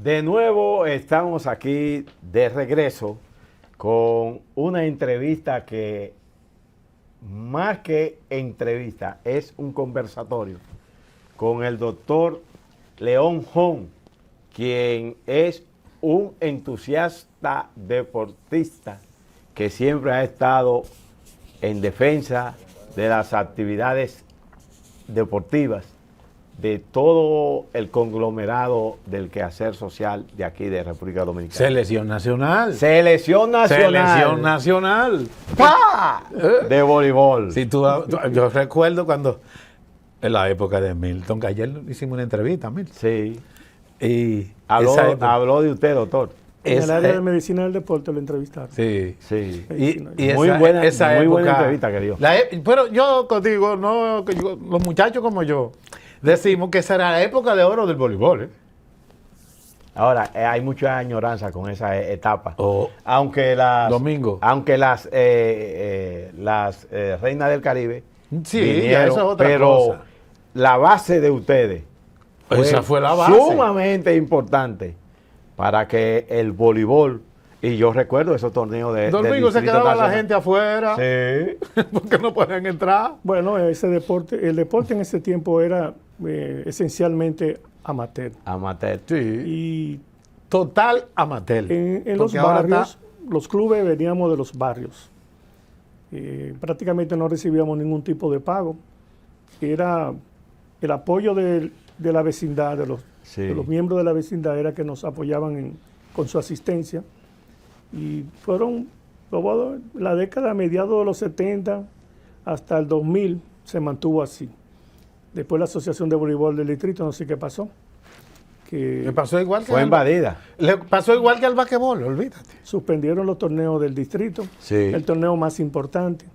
De nuevo estamos aquí de regreso con una entrevista que más que entrevista es un conversatorio con el doctor León Hon, quien es un entusiasta deportista que siempre ha estado en defensa de las actividades deportivas de todo el conglomerado del quehacer social de aquí de República Dominicana. Selección nacional. Selección nacional. Selección nacional. ¡Pah! De voleibol. Sí, yo recuerdo cuando, en la época de Milton, que ayer hicimos una entrevista, Milton. Sí. Y habló de usted, doctor. En el área de medicina del deporte lo entrevistaron. Sí. Sí. Y muy esa, buena, esa muy época, buena entrevista que dio. Pero yo digo, no, los muchachos como yo, decimos que esa era la época de oro del voleibol. ¿eh? Ahora, hay mucha añoranza con esa etapa. Oh. Aunque las reinas del Caribe Sí, vinieron, eso es otra pero cosa. la base de ustedes Esa fue la base. sumamente importante para que el voleibol, y yo recuerdo esos torneos de Domingo se quedaba nacional. la gente afuera. Sí. Porque no podían entrar. Bueno, el deporte en ese tiempo era esencialmente amateur. Amateur. Sí. Y Total amateur. en los Porque ahora barrios, los clubes veníamos de los barrios. Prácticamente no recibíamos ningún tipo de pago. Era el apoyo de la vecindad, de los miembros de la vecindad, era que nos apoyaban con su asistencia. Y fueron, la década, a mediados de los 70 hasta el 2000, se mantuvo así. Después la Asociación de Voleibol del Distrito, no sé qué pasó. Le pasó igual que Fue invadida. Le pasó igual que al basquetbol, olvídate. Suspendieron los torneos del distrito, Sí. el torneo más importante,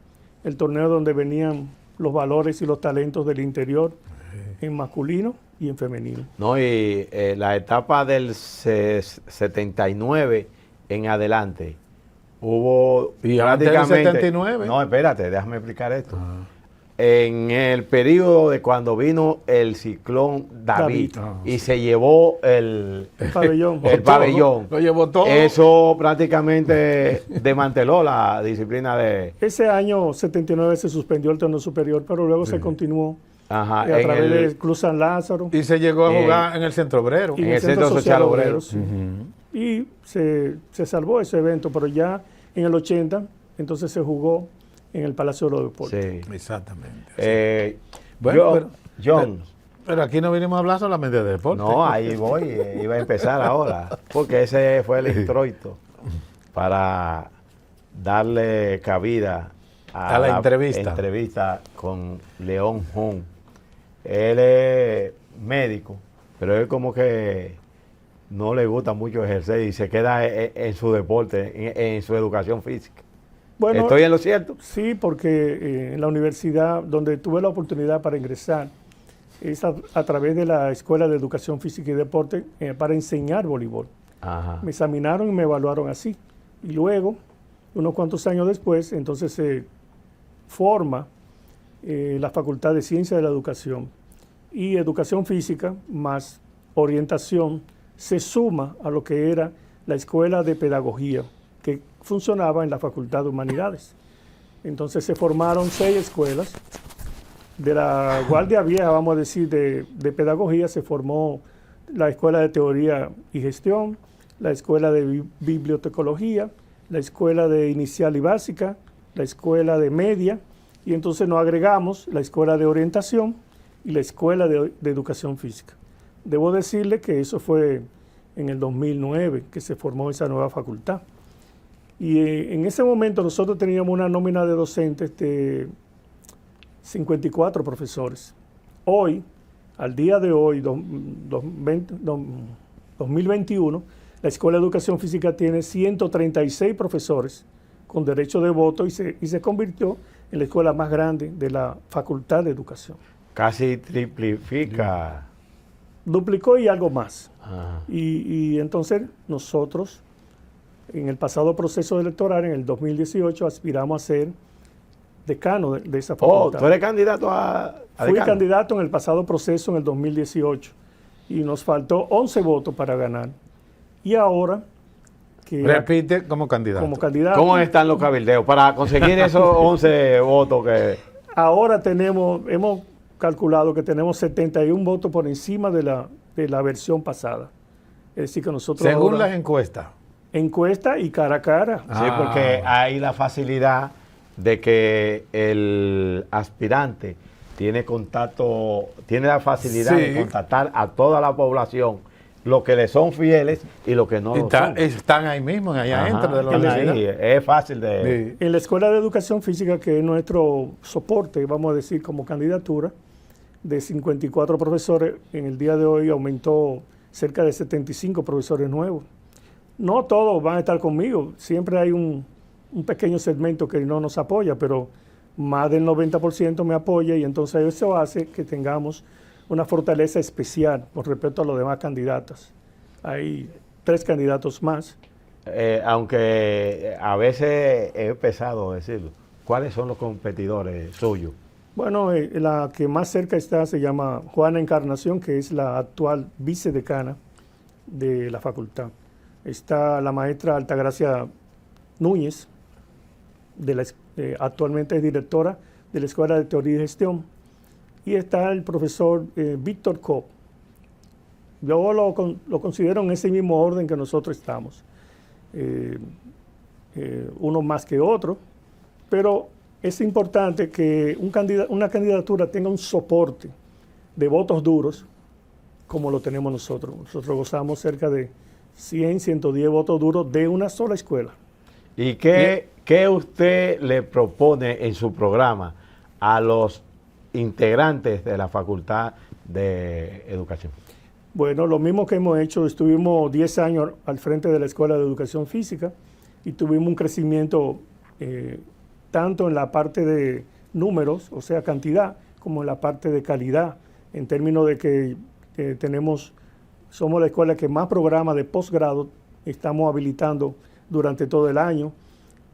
el torneo donde venían los valores y los talentos del interior, en masculino y en femenino. No, y la etapa del 79 en adelante hubo ¿Y antes del 79? No, espérate, déjame explicar esto. En el periodo de cuando vino el ciclón David, y se llevó el Pabellón. el pabellón. Lo llevó todo. Eso prácticamente desmanteló la disciplina de... Ese año 79 se suspendió el torneo superior, pero luego se continuó Ajá, a través del Club San Lázaro. Y se llegó a jugar en el Centro Obrero. Y en el Centro Social Obrero. Sí. Y se salvó ese evento, pero ya en el 80, entonces se jugó en el Palacio de los Deportes. Sí. Exactamente. Bueno, John. Pero aquí no vinimos a hablar solamente de deporte. No, ahí voy, iba a empezar ahora, porque ese fue el introito para darle cabida a la entrevista con León Hon. Él es médico, pero él como que no le gusta mucho ejercer y se queda en su deporte, en su educación física. Bueno, ¿Estoy en lo cierto? Sí, porque en la universidad donde tuve la oportunidad para ingresar es a través de la Escuela de Educación Física y Deporte para enseñar voleibol. Ajá. Me examinaron y me evaluaron así. Y luego, unos cuantos años después, entonces se forma la Facultad de Ciencia de la Educación. Y Educación Física más orientación se suma a lo que era la Escuela de Pedagogía, que funcionaba en la Facultad de Humanidades. Entonces se formaron 6 escuelas. De la Guardia Vieja, vamos a decir, de Pedagogía, se formó la Escuela de Teoría y Gestión, la Escuela de Bibliotecología, la Escuela de Inicial y Básica, la Escuela de Media, y entonces nos agregamos la Escuela de Orientación y la Escuela de Educación Física. Debo decirle que eso fue en el 2009 que se formó esa nueva facultad. Y en ese momento nosotros teníamos una nómina de docentes de 54 profesores. Hoy, al día de hoy, 2021, la Escuela de Educación Física tiene 136 profesores con derecho de voto y se convirtió en la escuela más grande de la Facultad de Educación. Casi triplifica. Duplicó y algo más. Ajá. Y entonces nosotros, en el pasado proceso electoral, en el 2018, aspiramos a ser decano de esa facultad. ¿Tú eres candidato a Fui decano? candidato en el pasado proceso en el 2018 y nos faltó 11 votos para ganar. Y ahora que Repite como candidato. como candidato, ¿Cómo están los cabildeos para conseguir esos 11 votos que... ahora hemos calculado que tenemos 71 votos por encima de la versión pasada. Es decir, que nosotros Según ahora, las encuestas. encuesta y cara a cara. Sí, porque hay la facilidad de que el aspirante tiene contacto, tiene la facilidad de Sí. contactar a toda la población, los que le son fieles y los que no lo son. Están ahí mismo, allá Ajá, adentro de la están universidad. ahí, es fácil de... Sí. En la Escuela de Educación Física, que es nuestro soporte, vamos a decir, como candidatura, de 54 profesores, en el día de hoy aumentó cerca de 75 profesores nuevos. No todos van a estar conmigo, siempre hay un pequeño segmento que no nos apoya, pero más del 90% me apoya y entonces eso hace que tengamos una fortaleza especial con respecto a los demás candidatos. Hay 3 candidatos más. Aunque a veces es pesado decirlo, ¿cuáles son los competidores suyos? Bueno, la que más cerca está se llama Juana Encarnación, que es la actual vicedecana de la facultad. Está la maestra Altagracia Núñez, actualmente es directora de la Escuela de Teoría y Gestión. Y está el profesor Víctor Cobb. Yo lo considero en ese mismo orden que nosotros estamos. Uno más que otro, pero es importante que una candidatura tenga un soporte de votos duros como lo tenemos nosotros. Nosotros gozamos cerca de 100, 110 votos duros de una sola escuela. ¿Y qué usted le propone en su programa a los integrantes de la Facultad de Educación? Bueno, lo mismo que hemos hecho, estuvimos 10 años al frente de la Escuela de Educación Física y tuvimos un crecimiento tanto en la parte de números, o sea, cantidad, como en la parte de calidad, en términos de que somos la escuela que más programas de posgrado estamos habilitando durante todo el año.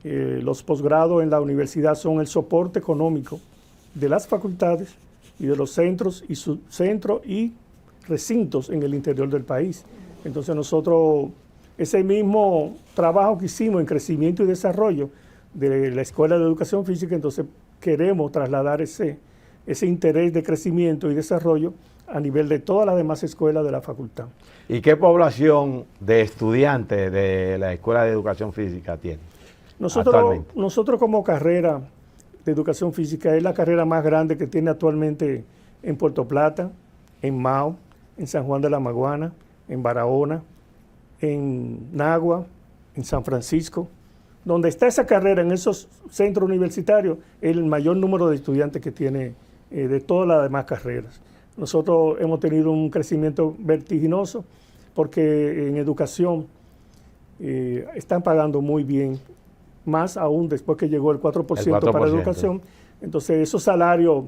Los posgrados en la universidad son el soporte económico de las facultades y de los centros y subcentros y recintos en el interior del país. Entonces nosotros, ese mismo trabajo que hicimos en crecimiento y desarrollo de la Escuela de Educación Física, entonces queremos trasladar ese interés de crecimiento y desarrollo a nivel de todas las demás escuelas de la facultad. ¿Y qué población de estudiantes de la Escuela de Educación Física tiene? Nosotros como carrera de Educación Física es la carrera más grande que tiene actualmente en Puerto Plata, en Mao, en San Juan de la Maguana, en Barahona, en Nagua, en San Francisco. Donde está esa carrera, en esos centros universitarios, es el mayor número de estudiantes que tiene de todas las demás carreras. Nosotros hemos tenido un crecimiento vertiginoso porque en educación están pagando muy bien, más aún después que llegó el 4%, para educación. Entonces esos salarios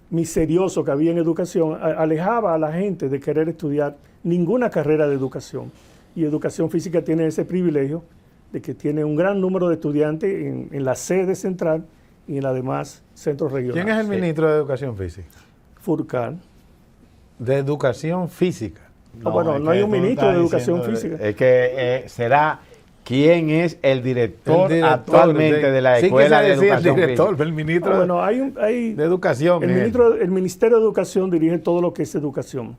misteriosos que había en educación alejaba a la gente de querer estudiar ninguna carrera de educación. Y Educación Física tiene ese privilegio de que tiene un gran número de estudiantes en la sede central y en los demás centros regionales. ¿Quién es el ministro de Educación Física? Furcal. De Educación Física. No hay un ministro de Educación Física. Es que será quién es el director actualmente de la Escuela de Educación Física. El ministro hay de Educación. El Ministerio de Educación dirige todo lo que es educación.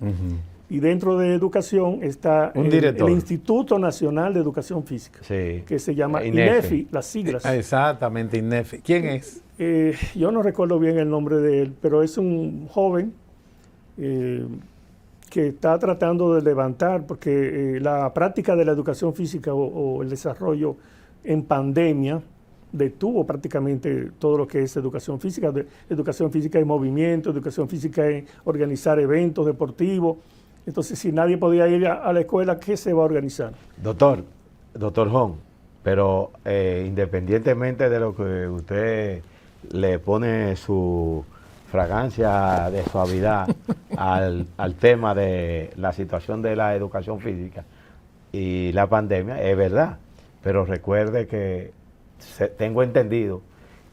Y dentro de educación está el Instituto Nacional de Educación Física, que se llama INEFI, las siglas. Exactamente, INEFI. ¿Quién es? Yo no recuerdo bien el nombre de él, pero es un joven que está tratando de levantar, porque la práctica de la educación física o el desarrollo en pandemia detuvo prácticamente todo lo que es educación física. Educación física es movimiento, educación física es organizar eventos deportivos. Entonces, si nadie podía ir a la escuela, ¿qué se va a organizar? Doctor Jón, pero independientemente de lo que usted le pone su fragancia de suavidad al tema de la situación de la educación física y la pandemia, es verdad, pero recuerde que tengo entendido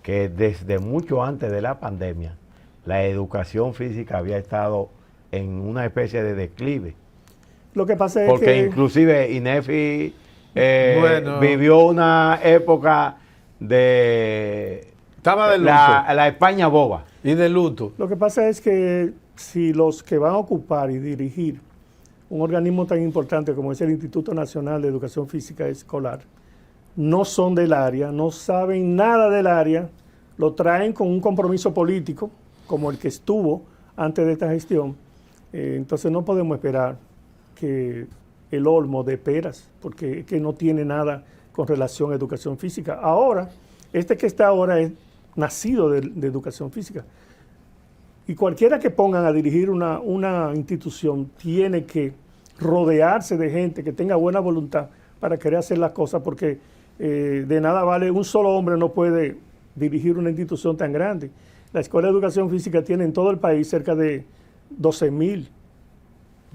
que desde mucho antes de la pandemia, la educación física había estado en una especie de declive. Lo que pasa es Porque que inclusive INEFI Bueno. vivió una época de Estaba de luto. la España boba. Y de luto. lo que pasa es que si los que van a ocupar y dirigir un organismo tan importante como es el Instituto Nacional de Educación Física Escolar no son del área, no saben nada del área, lo traen con un compromiso político como el que estuvo antes de esta gestión, entonces no podemos esperar que el olmo de peras, porque que no tiene nada con relación a educación física. Ahora, este que está ahora es nacido de educación física. Y cualquiera que pongan a dirigir una institución tiene que rodearse de gente que tenga buena voluntad para querer hacer las cosas, porque de nada vale, un solo hombre no puede dirigir una institución tan grande. La Escuela de Educación Física tiene en todo el país cerca de 12,000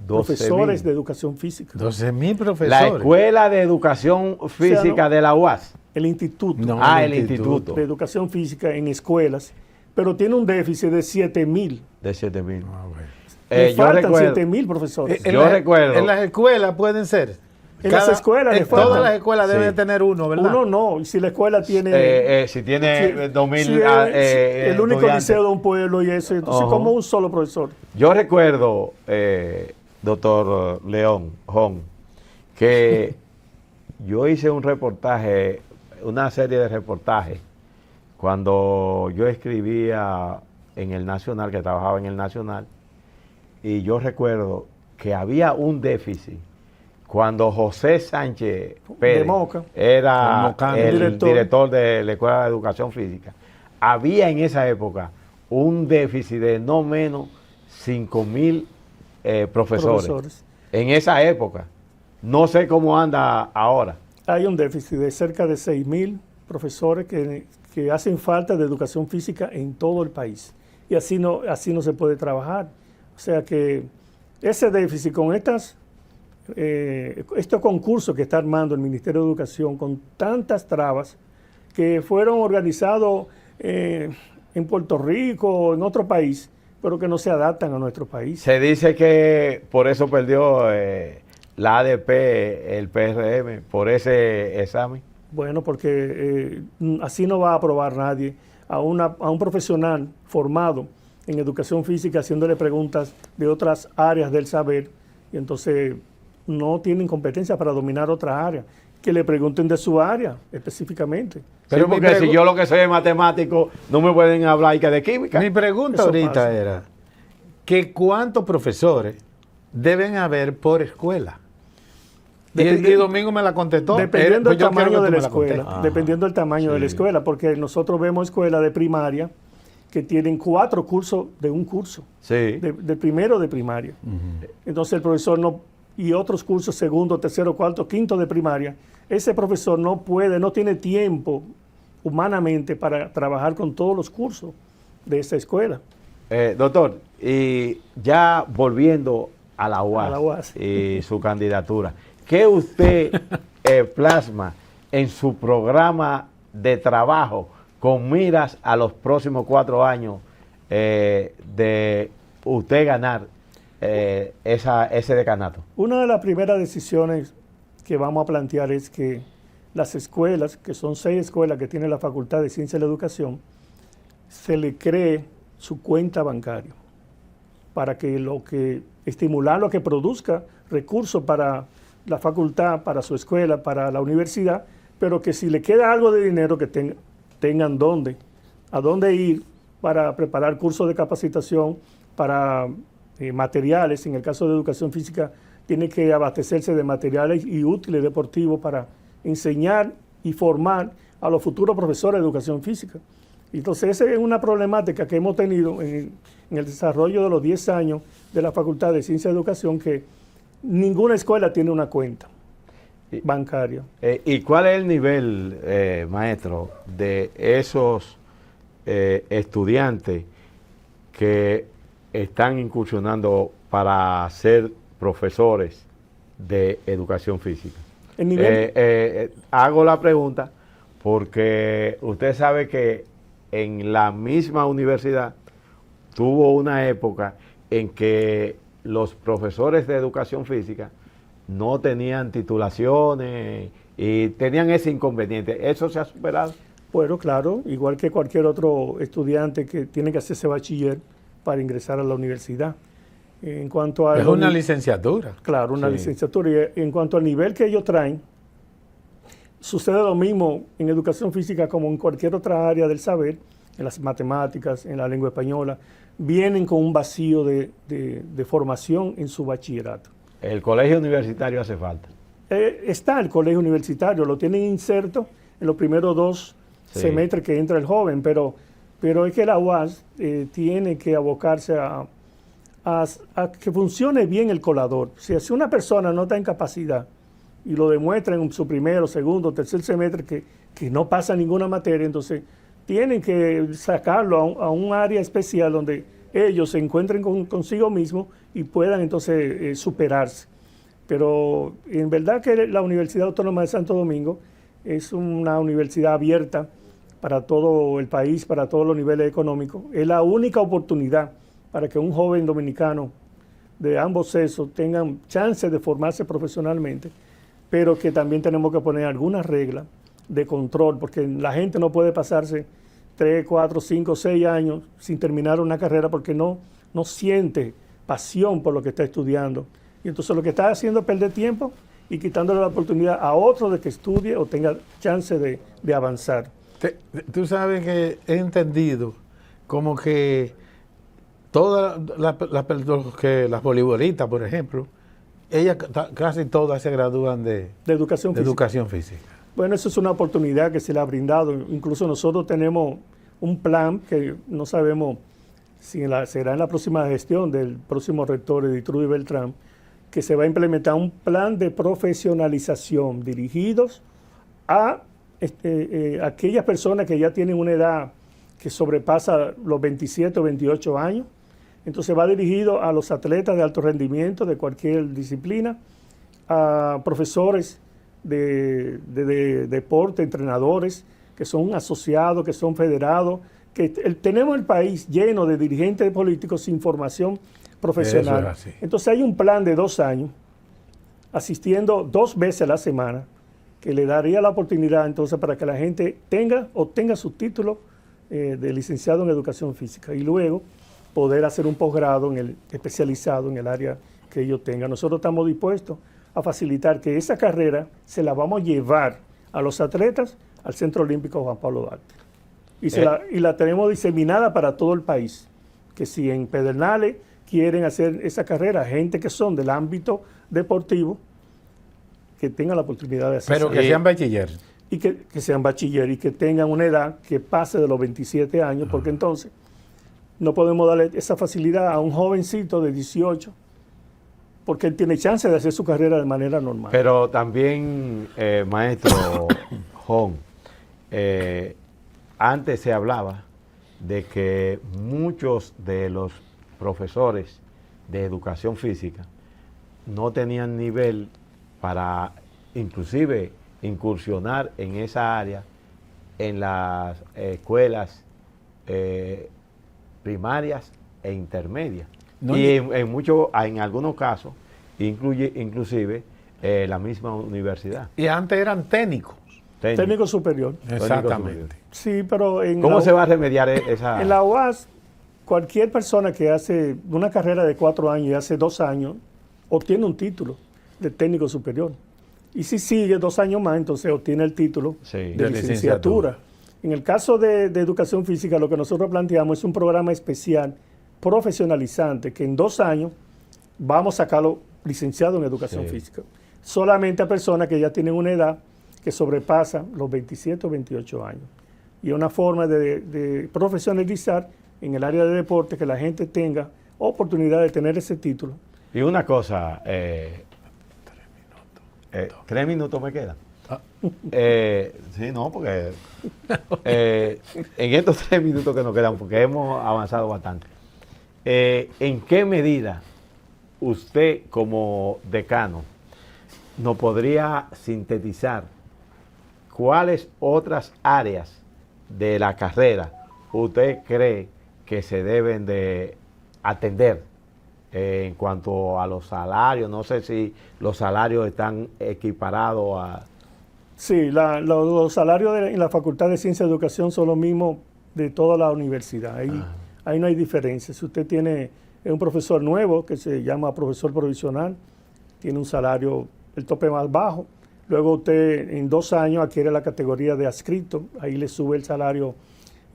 profesores de educación física. 12,000 profesores. La Escuela de Educación Física de la UAS. El instituto No, el instituto. de educación física en escuelas, pero tiene un déficit de 7,000. De 7,000. Ah, bueno. Le Yo faltan recuerdo, 7,000 profesores. Yo recuerdo. En las escuelas pueden ser. En las escuelas le faltan. todas las escuelas Sí. deben tener uno, ¿verdad? Uno no, y si la escuela tiene... si tiene 2,000 si el único estudiantes. liceo de un pueblo y eso, entonces Ajá. como un solo profesor. Yo recuerdo, doctor León Jón, que yo hice un reportaje, una serie de reportajes, cuando yo escribía en el Nacional, que trabajaba en el Nacional, y yo recuerdo que había un déficit cuando José Sánchez Pérez De Moca. era El Mocano. el director de la Escuela de Educación Física. Había en esa época un déficit de no menos 5,000 profesores. En esa época. No sé cómo anda ahora. Hay un déficit de cerca de 6,000 profesores que hacen falta de educación física en todo el país. Y así no se puede trabajar. O sea que ese déficit con estos concursos que está armando el Ministerio de Educación con tantas trabas que fueron organizados en Puerto Rico o en otro país, pero que no se adaptan a nuestro país. Se dice que por eso perdió la ADP, el PRM, por ese examen. Bueno, porque así no va a aprobar nadie a un profesional formado en educación física haciéndole preguntas de otras áreas del saber y entonces no tienen competencia para dominar otra área. Que le pregunten de su área específicamente. Pero porque si yo lo que soy es matemático, no me pueden hablar que de química. Mi pregunta Eso ahorita pasa. era que ¿cuántos profesores deben haber por escuela? Y Domingo me la contestó. Dependiendo Pues del yo quiero tamaño que de tú la me escuela. contestes. Dependiendo del tamaño de la escuela, porque nosotros vemos escuelas de primaria que tienen 4 cursos de un curso, Sí. de primero de primaria. Entonces el profesor no, y otros cursos, segundo, tercero, cuarto, quinto de primaria, ese profesor no tiene tiempo humanamente para trabajar con todos los cursos de esa escuela. Doctor, y ya volviendo a la UAS, A la UAS. y su candidatura, ¿qué usted plasma en su programa de trabajo con miras a los próximos 4 años de usted ganar ese decanato? Una de las primeras decisiones que vamos a plantear es que las escuelas, que son 6 escuelas que tiene la Facultad de Ciencia de la Educación, se le cree su cuenta bancaria para que estimularlo a que produzca recursos para la facultad, para su escuela, para la universidad, pero que si le queda algo de dinero que tengan a dónde ir para preparar cursos de capacitación, para materiales. En el caso de educación física, tiene que abastecerse de materiales y útiles deportivos para enseñar y formar a los futuros profesores de educación física. Entonces, esa es una problemática que hemos tenido en el desarrollo de los 10 años de la Facultad de Ciencia de Educación, que ninguna escuela tiene una cuenta bancaria. ¿Y cuál es el nivel, maestro, de esos estudiantes que están incursionando para ser profesores de educación física? El nivel, Hago la pregunta porque usted sabe que en la misma universidad tuvo una época en que los profesores de educación física no tenían titulaciones y tenían ese inconveniente. ¿Eso se ha superado? Bueno, claro, igual que cualquier otro estudiante que tiene que hacerse bachiller para ingresar a la universidad. En cuanto a Es una licenciatura. Claro, una Sí. licenciatura. Y en cuanto al nivel que ellos traen, sucede lo mismo en educación física como en cualquier otra área del saber, en las matemáticas, en la lengua española, vienen con un vacío de formación en su bachillerato. El colegio universitario hace falta. Está el colegio universitario, lo tienen inserto en los primeros 2 Sí. semestres que entra el joven, pero es que la UAS tiene que abocarse a que funcione bien el colador. Si una persona no está en capacidad y lo demuestra en su primero, segundo, tercer semestre que no pasa ninguna materia, entonces tienen que sacarlo a un área especial donde ellos se encuentren consigo mismos y puedan entonces superarse. Pero en verdad que la Universidad Autónoma de Santo Domingo es una universidad abierta para todo el país, para todos los niveles económicos. Es la única oportunidad para que un joven dominicano de ambos sexos tengan chance de formarse profesionalmente, pero que también tenemos que poner algunas reglas de control, porque la gente no puede pasarse 3, 4, 5, 6 años sin terminar una carrera porque no siente pasión por lo que está estudiando. Y entonces lo que está haciendo es perder tiempo y quitándole la oportunidad a otro de que estudie o tenga chance de avanzar. Tú sabes que he entendido como que todas las voleibolistas, por ejemplo, ellas casi todas se gradúan de Educación física. educación física. Bueno, eso es una oportunidad que se le ha brindado. Incluso nosotros tenemos un plan que no sabemos si será en la próxima gestión del próximo rector Editrudy Beltrán, que se va a implementar un plan de profesionalización dirigidos a aquellas personas que ya tienen una edad que sobrepasa los 27 o 28 años. Entonces va dirigido a los atletas de alto rendimiento de cualquier disciplina, a profesores de deporte, entrenadores que son asociados, que son federados, que tenemos el país lleno de dirigentes políticos sin formación profesional. Eso es así. Entonces hay un plan de 2 años, asistiendo 2 veces a la semana, que le daría la oportunidad entonces para que la gente obtenga su título de licenciado en educación física y luego poder hacer un posgrado especializado en el área que ellos tengan. Nosotros estamos dispuestos a facilitar que esa carrera se la vamos a llevar a los atletas al Centro Olímpico Juan Pablo Duarte. Y la tenemos diseminada para todo el país, que si en Pedernales quieren hacer esa carrera, gente que son del ámbito deportivo, que tengan la oportunidad de hacerlo. Pero que sean bachiller. Y que sean bachiller y que tengan una edad que pase de los 27 años, porque entonces no podemos darle esa facilidad a un jovencito de 18, porque él tiene chance de hacer su carrera de manera normal. Pero también, maestro Jon, antes se hablaba de que muchos de los profesores de educación física no tenían nivel para inclusive incursionar en esa área en las escuelas primarias e intermedias. No, y en algunos casos, inclusive la misma universidad. Y antes eran técnicos. Técnico superior. Exactamente. Sí, pero ¿Cómo se va a remediar esa? En la UAS, cualquier persona que hace una carrera de 4 años y hace 2 años, obtiene un título de técnico superior. Y si sigue 2 años más, entonces obtiene el título de licenciatura. En el caso de educación física, lo que nosotros planteamos es un programa especial profesionalizante que en 2 años vamos a sacarlo licenciado en educación física. Solamente a personas que ya tienen una edad que sobrepasa los 27 o 28 años. Y es una forma de profesionalizar en el área de deporte, que la gente tenga oportunidad de tener ese título. Y una cosa, 3 minutos me quedan. Sí, no, porque en estos 3 minutos que nos quedan, porque hemos avanzado bastante, ¿en qué medida usted como decano nos podría sintetizar cuáles otras áreas de la carrera usted cree que se deben de atender en cuanto a los salarios. No sé si los salarios están equiparados a... Sí, los salarios en la Facultad de Ciencia y Educación son los mismos de toda la universidad. Ahí no hay diferencia. Si usted tiene un profesor nuevo, que se llama profesor provisional, tiene un salario, el tope más bajo. Luego usted en 2 años adquiere la categoría de adscrito, ahí le sube el salario,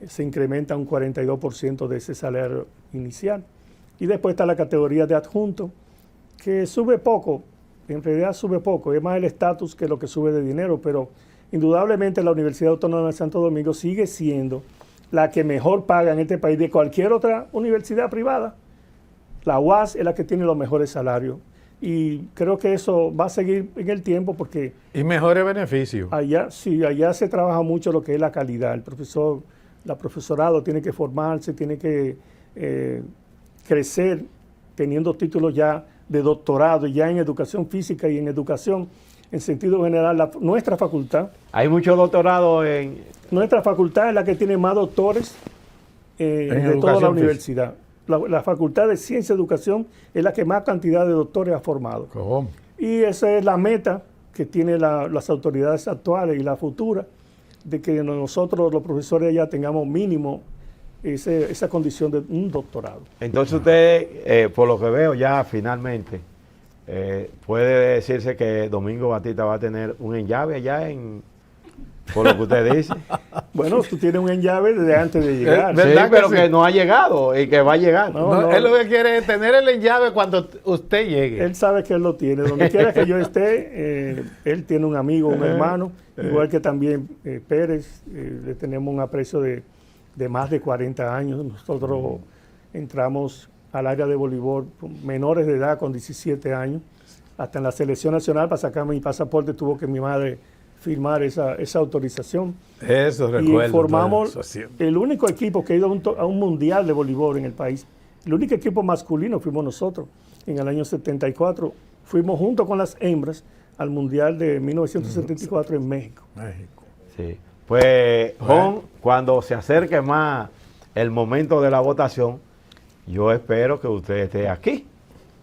se incrementa un 42% de ese salario inicial. Y después está la categoría de adjunto, que sube poco, en realidad sube poco, es más el estatus que lo que sube de dinero, pero indudablemente la Universidad Autónoma de Santo Domingo sigue siendo la que mejor paga en este país de cualquier otra universidad privada. La UAS es la que tiene los mejores salarios. Y creo que eso va a seguir en el tiempo porque... Y mejores beneficios. Allá, sí, allá se trabaja mucho lo que es la calidad. El profesor, la profesorado tiene que formarse, tiene que crecer teniendo títulos ya de doctorado, ya en educación física y en educación en sentido general. Nuestra facultad... Hay muchos doctorados en... Nuestra facultad es la que tiene más doctores de toda la universidad. La Facultad de Ciencia y Educación es la que más cantidad de doctores ha formado. ¿Cómo? Y esa es la meta que tienen las autoridades actuales y la futura, de que nosotros los profesores ya tengamos mínimo esa condición de un doctorado. Entonces usted, por lo que veo ya finalmente, puede decirse que Domingo Batista va a tener un enllave allá por lo que usted dice. Bueno, tú tienes un enllave desde antes de llegar. Sí, pero que no ha llegado y que va a llegar. No. Él lo que quiere es tener el enllave cuando usted llegue. Él sabe que él lo tiene. Donde quiera que yo esté, él tiene un amigo, un hermano, igual que también Pérez. Le tenemos un aprecio de más de 40 años. Nosotros entramos al área de voleibol menores de edad, con 17 años. Hasta en la selección nacional, para sacar mi pasaporte, tuvo que mi madre firmar esa autorización. Eso recuerdo. Y formamos el único equipo que ha ido a un mundial de voleibol en el país. El único equipo masculino fuimos nosotros. En el año 74 fuimos junto con las hembras al mundial de 1974 en México. Sí. Pues, Jon, cuando se acerque más el momento de la votación, yo espero que usted esté aquí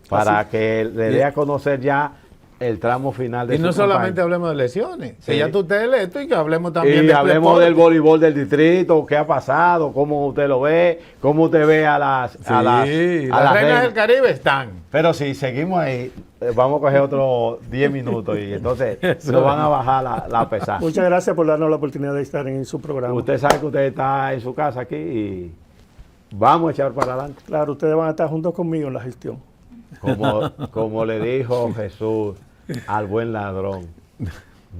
para que le dé a conocer ya el tramo final de y su no campaña. solamente hablemos de elecciones, Sí. que ya tú estés electo y que hablemos también Y hablemos del voleibol del distrito, qué ha pasado, cómo usted lo ve, cómo usted ve a las las reinas del Caribe están. Pero si seguimos ahí, vamos a coger otros 10 minutos y entonces nos van a bajar la pesada. Muchas gracias por darnos la oportunidad de estar en su programa. Usted sabe que usted está en su casa aquí y vamos a echar para adelante. Claro, ustedes van a estar juntos conmigo en la gestión. Como le dijo Jesús al buen ladrón,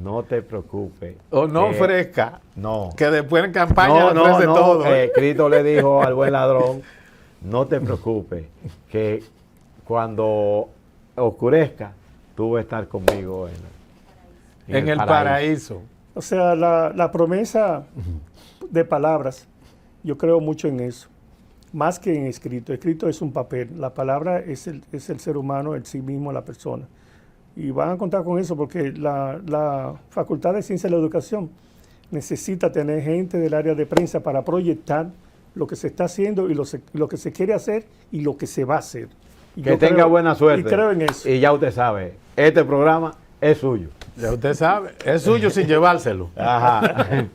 no te preocupes. O no ofrezca, no. que después en campaña ofrece todo. Cristo le dijo al buen ladrón, no te preocupes, que cuando oscurezca, tú vas a estar conmigo en el paraíso. O sea, la promesa de palabras, yo creo mucho en eso. Más que en escrito. Escrito es un papel. La palabra es el ser humano, el sí mismo, la persona. Y van a contar con eso porque la Facultad de Ciencia de la Educación necesita tener gente del área de prensa para proyectar lo que se está haciendo y lo que se quiere hacer y lo que se va a hacer. Y que tenga buena suerte. Y creo en eso. Y ya usted sabe, este programa es suyo. Ya usted sabe, es suyo sin llevárselo. Ajá.